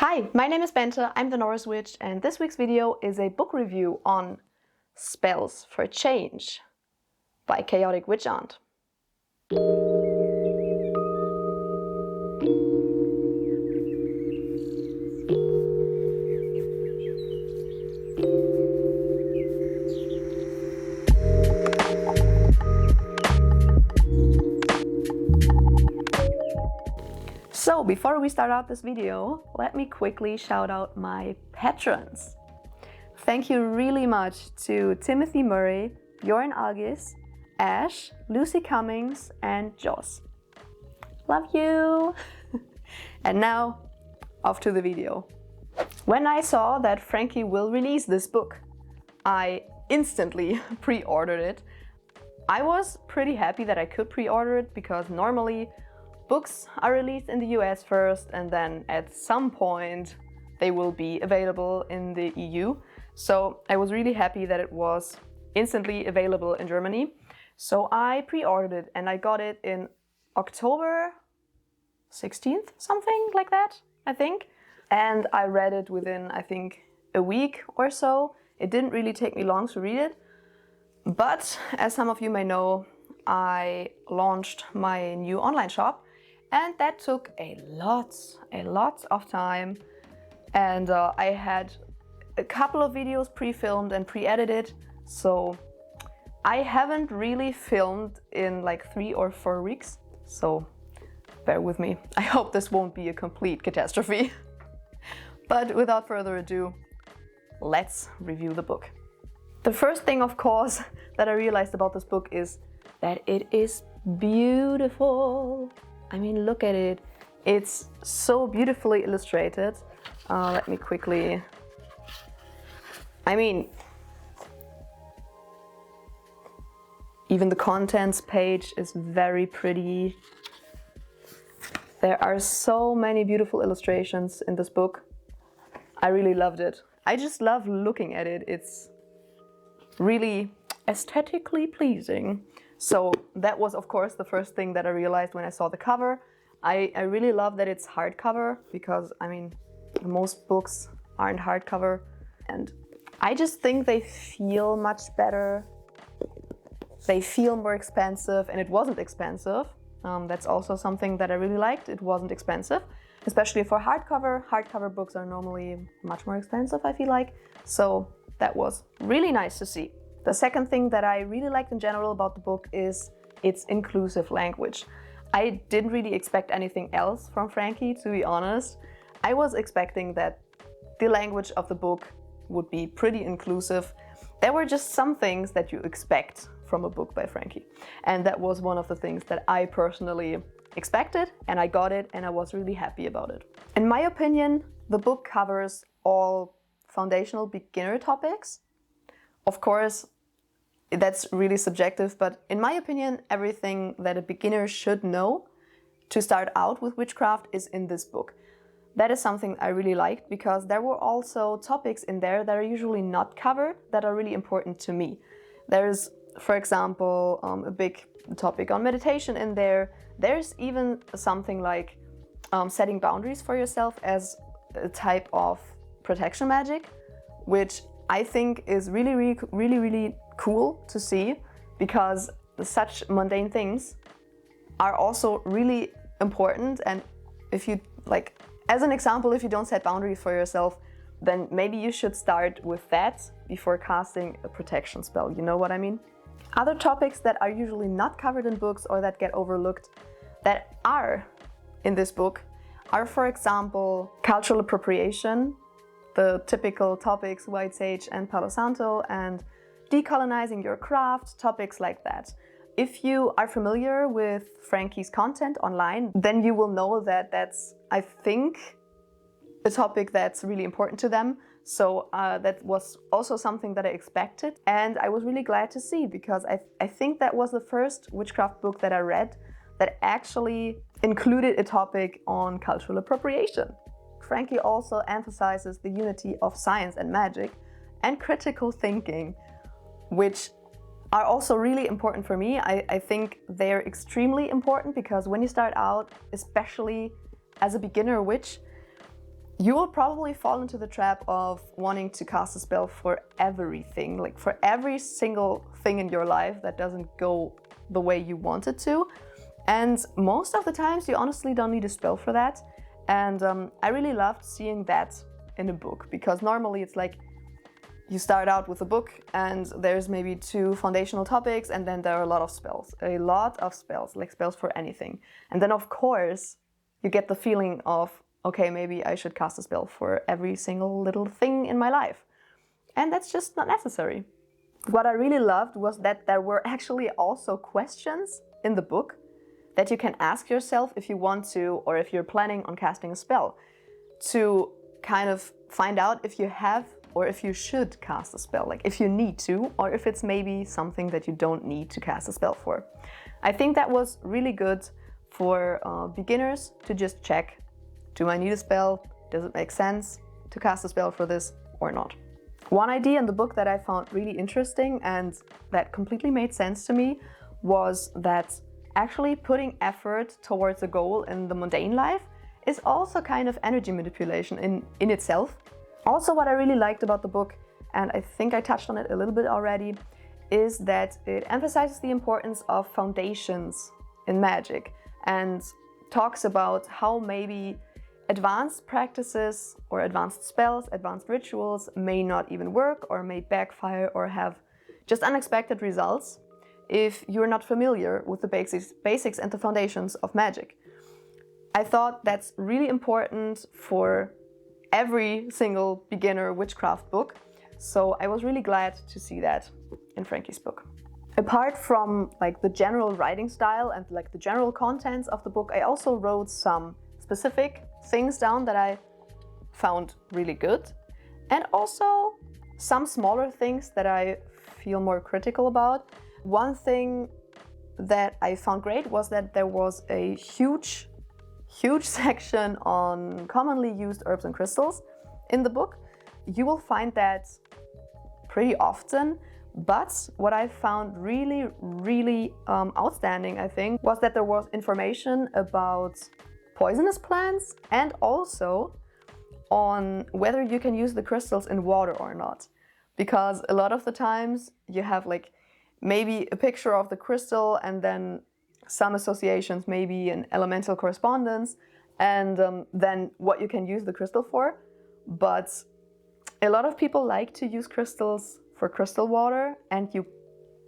Hi, my name is Bente, I'm the Norse Witch, and this week's video is a book review on Spells for Change by Chaotic Witch Aunt. So, before we start out this video, let me quickly shout out my patrons. Thank you really much to Timothy Murray, Bjorn Algis, Ash, Lucy Cummings, and Joss. Love you! And now, off to the video. When I saw that Frankie will release this book, I instantly pre-ordered it. I was pretty happy that I could pre-order it because normally books are released in the US first and then at some point they will be available in the EU. So I was really happy that it was instantly available in Germany. So I pre-ordered it and I got it in October 16th, something like that, I think. And I read it within, I think, a week or so. It didn't really take me long to read it. But as some of you may know, I launched my new online shop. And that took a lot of time. And I had a couple of videos pre-filmed and pre-edited. So I haven't really filmed in like 3 or 4 weeks. So bear with me. I hope this won't be a complete catastrophe. But without further ado, let's review the book. The first thing, of course, that I realized about this book is that it is beautiful. I mean, look at it. It's so beautifully illustrated. Let me quickly... I mean, even the contents page is very pretty. There are so many beautiful illustrations in this book. I really loved it. I just love looking at it. It's really aesthetically pleasing. So that was, of course, the first thing that I realized when I saw the cover. I really love that it's hardcover because, I mean, most books aren't hardcover. And I just think they feel much better. They feel more expensive, and it wasn't expensive. That's also something that I really liked. It wasn't expensive, especially for hardcover. Hardcover books are normally much more expensive, I feel like. So that was really nice to see. The second thing that I really liked in general about the book is its inclusive language. I didn't really expect anything else from Frankie, to be honest. I was expecting that the language of the book would be pretty inclusive. There were just some things that you expect from a book by Frankie. And that was one of the things that I personally expected, and I got it, and I was really happy about it. In my opinion, the book covers all foundational beginner topics. Of course, that's really subjective, but in my opinion, everything that a beginner should know to start out with witchcraft is in this book. That is something I really liked because there were also topics in there that are usually not covered that are really important to me. There's, for example, a big topic on meditation in there. There's even something like setting boundaries for yourself as a type of protection magic, which I think is really cool to see because such mundane things are also really important. And if you, like, as an example, if you don't set boundaries for yourself, then maybe you should start with that before casting a protection spell, you know what I mean? Other topics that are usually not covered in books or that get overlooked that are in this book are, for example, cultural appropriation, the typical topics White Sage and Palo Santo, and decolonizing your craft, topics like that. If you are familiar with Frankie's content online, then you will know that that's, I think, a topic that's really important to them. So that was also something that I expected, and I was really glad to see because I think that was the first witchcraft book that I read that actually included a topic on cultural appropriation. Frankie also emphasizes the unity of science and magic and critical thinking, which are also really important for me. I think they're extremely important because when you start out, especially as a beginner witch, you will probably fall into the trap of wanting to cast a spell for everything, like for every single thing in your life that doesn't go the way you want it to. And most of the times you honestly don't need a spell for that. And I really loved seeing that in a book, because normally it's like you start out with a book and there's maybe 2 foundational topics, and then there are a lot of spells, like spells for anything. And then of course you get the feeling of, okay, maybe I should cast a spell for every single little thing in my life. And that's just not necessary. What I really loved was that there were actually also questions in the book that you can ask yourself if you want to, or if you're planning on casting a spell, to kind of find out if you have or if you should cast a spell, like if you need to, or if it's maybe something that you don't need to cast a spell for. I think that was really good for beginners to just check, do I need a spell? Does it make sense to cast a spell for this or not? One idea in the book that I found really interesting and that completely made sense to me was that actually putting effort towards a goal in the mundane life is also kind of energy manipulation in itself. Also, what I really liked about the book, and I think I touched on it a little bit already, is that it emphasizes the importance of foundations in magic and talks about how maybe advanced practices or advanced spells, advanced rituals may not even work or may backfire or have just unexpected results if you're not familiar with the basics and the foundations of magic. I thought that's really important for every single beginner witchcraft book, so I was really glad to see that in Frankie's book. Apart from like the general writing style and like the general contents of the book, I also wrote some specific things down that I found really good, and also some smaller things that I feel more critical about. One thing that I found great was that there was a huge section on commonly used herbs and crystals in the book. You will find that pretty often, but what I found really outstanding, I think, was that there was information about poisonous plants and also on whether you can use the crystals in water or not. Because a lot of the times you have like maybe a picture of the crystal and then some associations, maybe an elemental correspondence, and then what you can use the crystal for. But a lot of people like to use crystals for crystal water, and you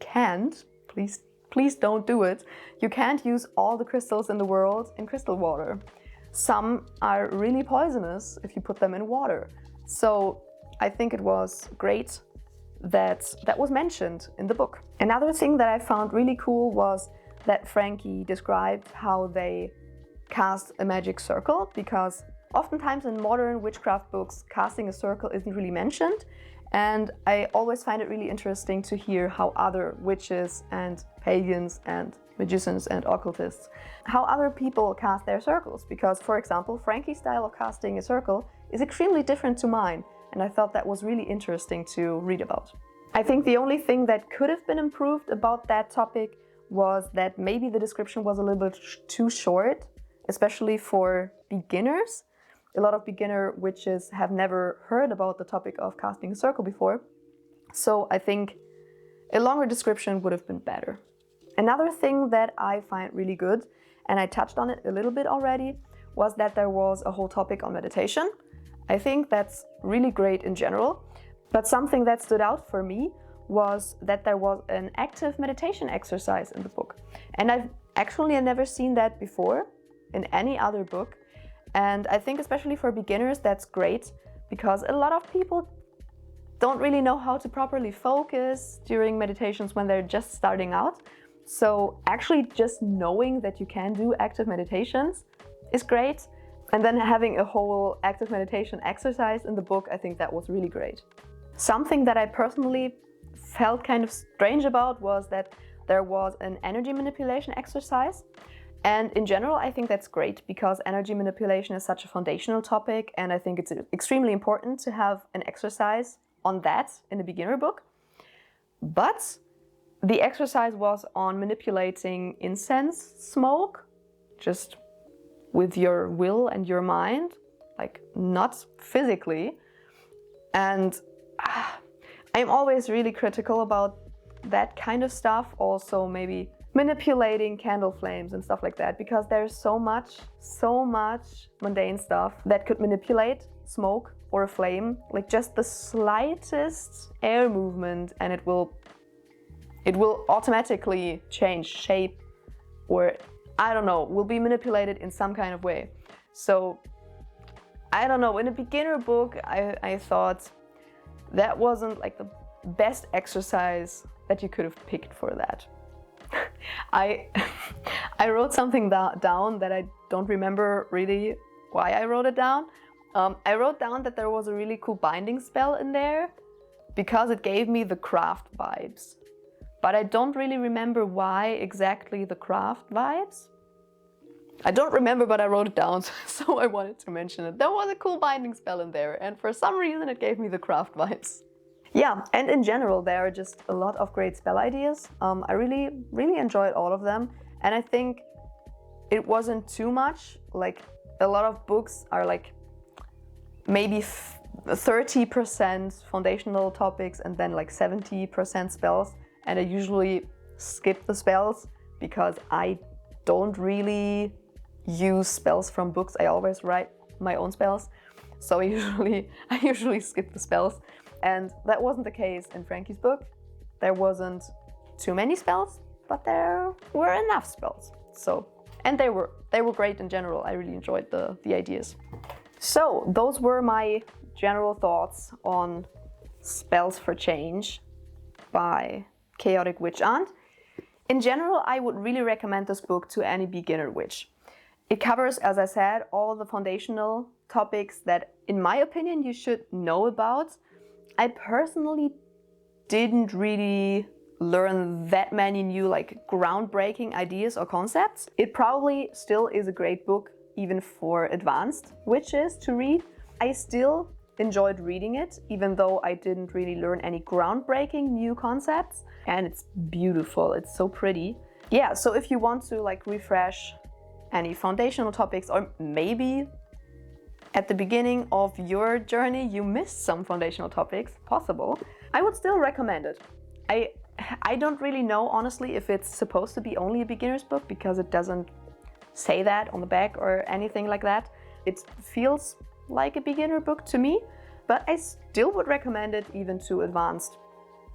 can't, please don't do it. You can't use all the crystals in the world in crystal water. Some are really poisonous if you put them in water. So I think it was great that that was mentioned in the book. Another thing that I found really cool was that Frankie described how they cast a magic circle, because oftentimes in modern witchcraft books, casting a circle isn't really mentioned. And I always find it really interesting to hear how other witches and pagans and magicians and occultists, how other people cast their circles. Because, for example, Frankie's style of casting a circle is extremely different to mine. And I thought that was really interesting to read about. I think the only thing that could have been improved about that topic was that maybe the description was a little bit too short, especially for beginners. A lot of beginner witches have never heard about the topic of casting a circle before. So I think a longer description would have been better. Another thing that I find really good, and I touched on it a little bit already, was that there was a whole topic on meditation. I think that's really great in general, but something that stood out for me was that there was an active meditation exercise in the book. And I've actually never seen that before in any other book. And I think especially for beginners, that's great, because a lot of people don't really know how to properly focus during meditations when they're just starting out. So actually just knowing that you can do active meditations is great. And then having a whole active meditation exercise in the book, I think that was really great. Something that I personally felt kind of strange about was that there was an energy manipulation exercise. And in general, I think that's great, because energy manipulation is such a foundational topic, and I think it's extremely important to have an exercise on that in a beginner book. But the exercise was on manipulating incense smoke, just with your will and your mind. like not physically. And I'm always really critical about that kind of stuff. Also maybe manipulating candle flames and stuff like that, because there's so much mundane stuff that could manipulate smoke or a flame, like just the slightest air movement, and it will automatically change shape, or I don't know, will be manipulated in some kind of way. So I don't know, in a beginner book I thought that wasn't like the best exercise that you could have picked for that. I wrote something down that I don't remember really why I wrote it down. I wrote down that there was a really cool binding spell in there because it gave me the craft vibes. But I don't really remember why exactly the craft vibes. I don't remember, but I wrote it down, so I wanted to mention it. There was a cool binding spell in there, and for some reason it gave me the craft vibes. Yeah, and in general there are just a lot of great spell ideas. I really enjoyed all of them, and I think it wasn't too much. Like, a lot of books are like maybe 30% foundational topics and then like 70% spells, and I usually skip the spells because I don't really use spells from books. I always write my own spells, so I usually skip the spells. And that wasn't the case in Frankie's book. There wasn't too many spells, but there were enough spells. So, and they were great in general. I really enjoyed the ideas. So those were my general thoughts on Spells for Change by Chaotic Witch Aunt. In general, I would really recommend this book to any beginner witch. It covers, as I said, all the foundational topics that, in my opinion, you should know about. I personally didn't really learn that many new, like, groundbreaking ideas or concepts. It probably still is a great book, even for advanced witches to read. I still enjoyed reading it, even though I didn't really learn any groundbreaking new concepts. And it's beautiful, it's so pretty. Yeah, so if you want to like refresh any foundational topics, or maybe at the beginning of your journey you missed some foundational topics, possible, I would still recommend it. I don't really know, honestly, if it's supposed to be only a beginner's book, because it doesn't say that on the back or anything like that. It feels like a beginner book to me, but I still would recommend it even to advanced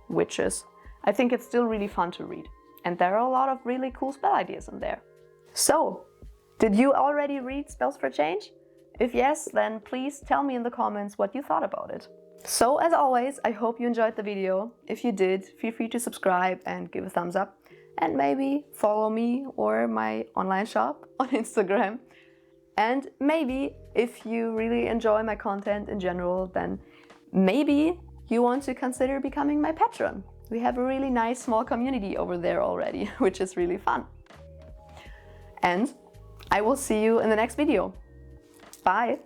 witches. I think it's still really fun to read, and there are a lot of really cool spell ideas in there. So, did you already read Spells for Change? If yes, then please tell me in the comments what you thought about it. So, as always, I hope you enjoyed the video. If you did, feel free to subscribe and give a thumbs up, and maybe follow me or my online shop on Instagram. And maybe if you really enjoy my content in general, then maybe you want to consider becoming my patron. We have a really nice small community over there already, which is really fun. And I will see you in the next video. Bye!